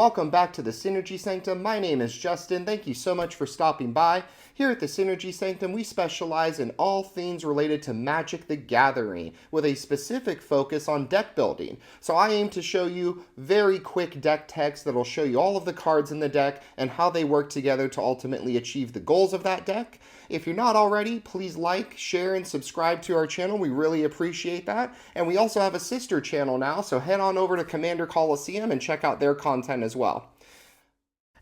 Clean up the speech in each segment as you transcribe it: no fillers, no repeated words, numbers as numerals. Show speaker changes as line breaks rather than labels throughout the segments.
welcome back to the Synergy Sanctum. My name is Justin. Thank you so much for stopping by. Here at the Synergy Sanctum, we specialize in all things related to Magic the Gathering, with a specific focus on deck building. So I aim to show you very quick deck text that'll show you all of the cards in the deck and how they work together to ultimately achieve the goals of that deck. If you're not already, please like, share, and subscribe to our channel. We really appreciate that. And we also have a sister channel now, so head on over to Commander Coliseum and check out their content as well.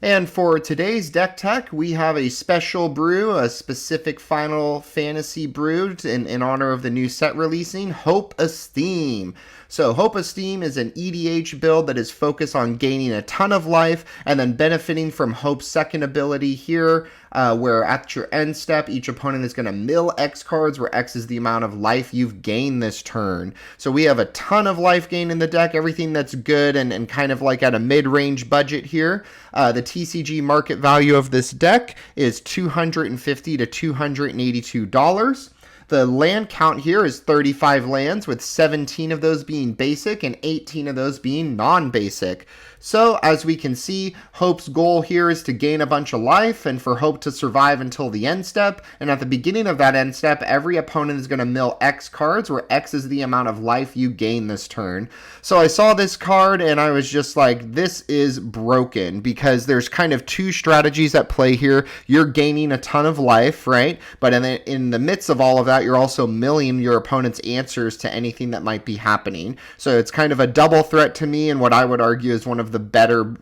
And for today's deck tech, we have a special brew, a specific Final Fantasy brew in honor of the new set releasing, Hope Estheim. So Hope Estheim is an EDH build that is focused on gaining a ton of life and then benefiting from Hope's second ability here, where at your end step, each opponent is going to mill X cards, where X is the amount of life you've gained this turn. So we have a ton of life gain in the deck, everything that's good and kind of like at a mid-range budget here. The TCG market value of this deck is $250 to $282. The land count here is 35 lands, with 17 of those being basic and 18 of those being non-basic. So, as we can see, Hope's goal here is to gain a bunch of life and for Hope to survive until the end step. And at the beginning of that end step, every opponent is going to mill X cards, where X is the amount of life you gain this turn. So I saw this card and I was just like, this is broken, because there's kind of two strategies at play here. You're gaining a ton of life, right? But in the midst of all of that, you're also milling your opponent's answers to anything that might be happening. So it's kind of a double threat to me, and what I would argue is one of the better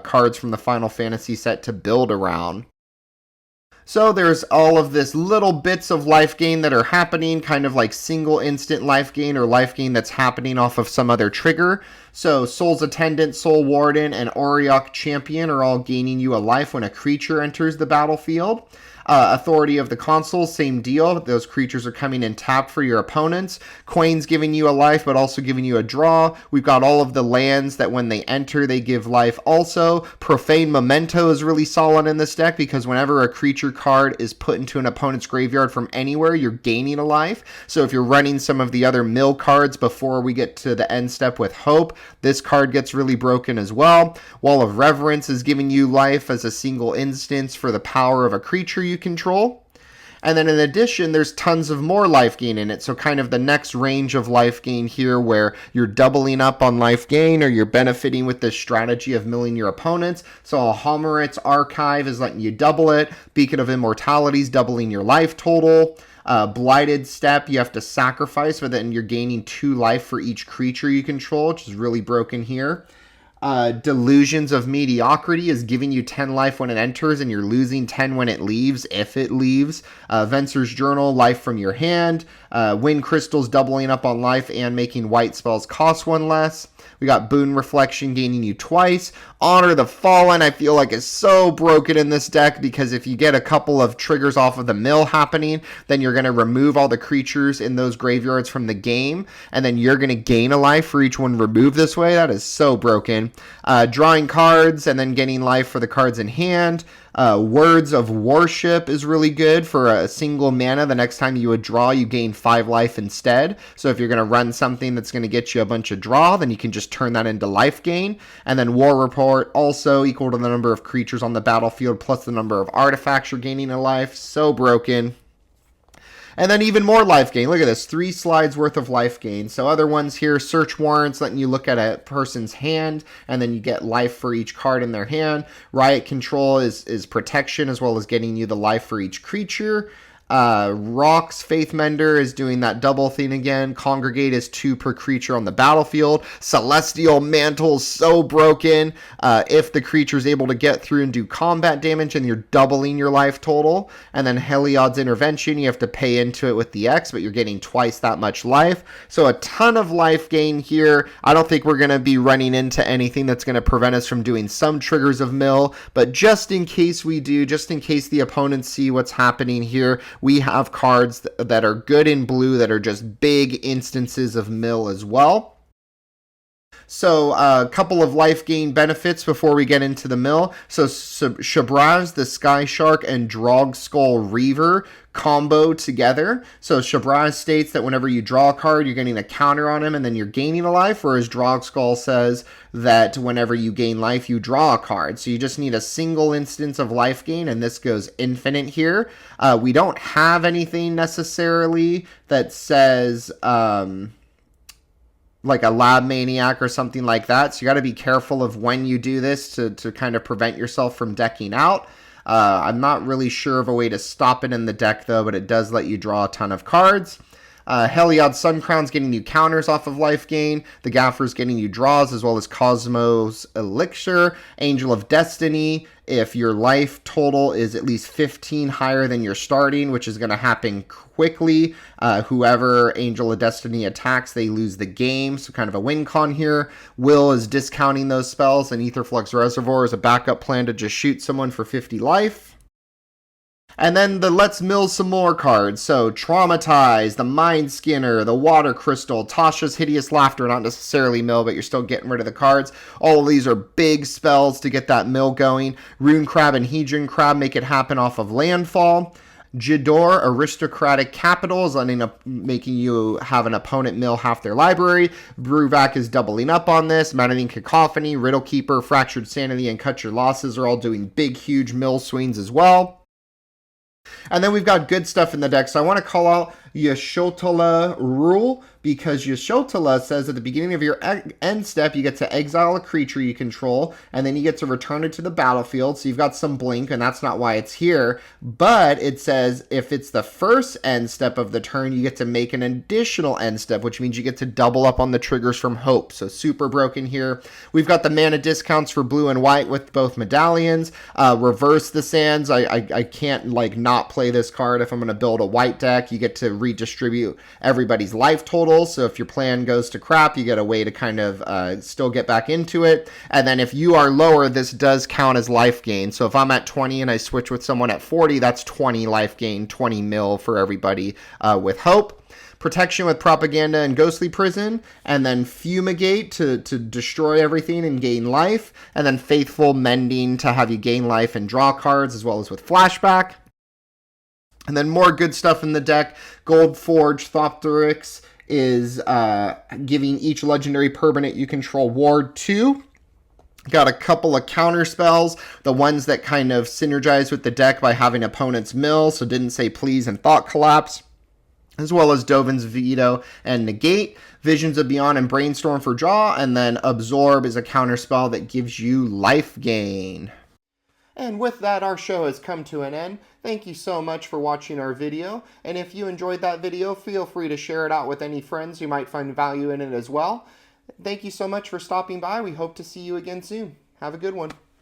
cards from the Final Fantasy set to build around. So there's all of this little bits of life gain that are happening, kind of like single instant life gain or life gain that's happening off of some other trigger. So Soul's Attendant, Soul Warden, and Auriok Champion are all gaining you a life when a creature enters the battlefield. Authority of the Consul, same deal. Those creatures are coming in tapped for your opponents. Quain's giving you a life, but also giving you a draw. We've got all of the lands that when they enter, they give life also. Profane Memento is really solid in this deck, because whenever a creature card is put into an opponent's graveyard from anywhere, you're gaining a life. So if you're running some of the other mill cards before we get to the end step with Hope, this card gets really broken as well. Wall of Reverence is giving you life as a single instance for the power of a creature you control. And then in addition, there's tons of more life gain in it. So kind of the next range of life gain here, where you're doubling up on life gain, or you're benefiting with this strategy of milling your opponents. So Alhamorit's Archive is letting you double it. Beacon of Immortality is doubling your life total. Blighted Step, you have to sacrifice, but then you're gaining 2 life for each creature you control, which is really broken here. Delusions of Mediocrity is giving you 10 life when it enters, and you're losing 10 when it leaves, if it leaves. Venser's Journal, life from your hand. Wind Crystals, doubling up on life and making white spells cost 1 less. We got Boon Reflection, gaining you twice. Honor the Fallen, I feel like, is so broken in this deck, because if you get a couple of triggers off of the mill happening, then you're going to remove all the creatures in those graveyards from the game, and then you're going to gain a life for each one removed this way. That is so broken. Drawing cards and then getting life for the cards in hand. Words of Worship is really good for a single mana. The next time you would draw, you gain 5 life instead. So if you're going to run something that's going to get you a bunch of draw, then you can just turn that into life gain. And then War Report, also equal to the number of creatures on the battlefield plus the number of artifacts you're gaining a life. So broken. And then even more life gain. Look at this, 3 slides worth of life gain. So other ones here, Search Warrants, letting you look at a person's hand, and then you get life for each card in their hand. Riot Control is protection, as well as getting you the life for each creature. Rock's Faith Mender is doing that double thing again. Congregate is 2 per creature on the battlefield. Celestial Mantle is so broken. If the creature is able to get through and do combat damage, and you're doubling your life total. And then Heliod's Intervention, you have to pay into it with the X, but you're getting twice that much life. So a ton of life gain here. I don't think we're going to be running into anything that's going to prevent us from doing some triggers of mill, but just in case we do, just in case the opponents see what's happening here, we have cards that are good in blue that are just big instances of mill as well. So a couple of life gain benefits before we get into the mill. So Shabraz, the Sky Shark, and Drogskull Reaver combo together. So Shabraz states that whenever you draw a card, you're getting a counter on him and then you're gaining a life, whereas Drogskull says that whenever you gain life, you draw a card. So you just need a single instance of life gain, and this goes infinite here. We don't have anything necessarily that says like a lab maniac or something like that. So you got to be careful of when you do this to kind of prevent yourself from decking out. I'm not really sure of a way to stop it in the deck though, but it does let you draw a ton of cards. Heliod Suncrown's getting you counters off of life gain. The Gaffer's getting you draws, as well as Cosmos Elixir. Angel of Destiny, if your life total is at least 15 higher than your starting, which is going to happen quickly. Whoever Angel of Destiny attacks, they lose the game. So kind of a win con here. Will is discounting those spells, and Aetherflux Reservoir is a backup plan to just shoot someone for 50 life. And then the Let's Mill Some More cards. So Traumatize, the Mind Skinner, the Water Crystal, Tasha's Hideous Laughter, not necessarily mill, but you're still getting rid of the cards. All of these are big spells to get that mill going. Rune Crab and Hedron Crab make it happen off of landfall. Jador, Aristocratic Capital, is making you have an opponent mill half their library. Bruvac is doubling up on this. Maddening Cacophony, Riddle Keeper, Fractured Sanity, and Cut Your Losses are all doing big, huge mill swings as well. And then we've got good stuff in the deck. So I want to call out Yashotala Rule, because Yashotala says at the beginning of your end step, you get to exile a creature you control, and then you get to return it to the battlefield. So you've got some blink, and that's not why it's here. But it says if it's the first end step of the turn, you get to make an additional end step, which means you get to double up on the triggers from Hope. So super broken here. We've got the mana discounts for blue and white with both medallions. Reverse the Sands. I can't like not play this card if I'm going to build a white deck. You get to redistribute everybody's life total. So if your plan goes to crap, you get a way to kind of still get back into it. And then if you are lower, this does count as life gain. So if I'm at 20 and I switch with someone at 40, that's 20 life gain, 20 mil for everybody with Hope. Protection with Propaganda and Ghostly Prison, and then Fumigate to destroy everything and gain life, and then Faithful Mending to have you gain life and draw cards, as well as with Flashback. And then more good stuff in the deck. Gold Forge Thopterix is giving each legendary permanent you control Ward 2. Got a couple of counter spells, the ones that kind of synergize with the deck by having opponents mill, so Didn't Say Please and Thought Collapse, as well as Dovin's Veto and Negate. Visions of Beyond and Brainstorm for draw, and then Absorb is a counter spell that gives you life gain. And with that, our show has come to an end. Thank you so much for watching our video, and if you enjoyed that video, feel free to share it out with any friends who might find value in it as well. Thank you so much for stopping by. We hope to see you again soon. Have a good one.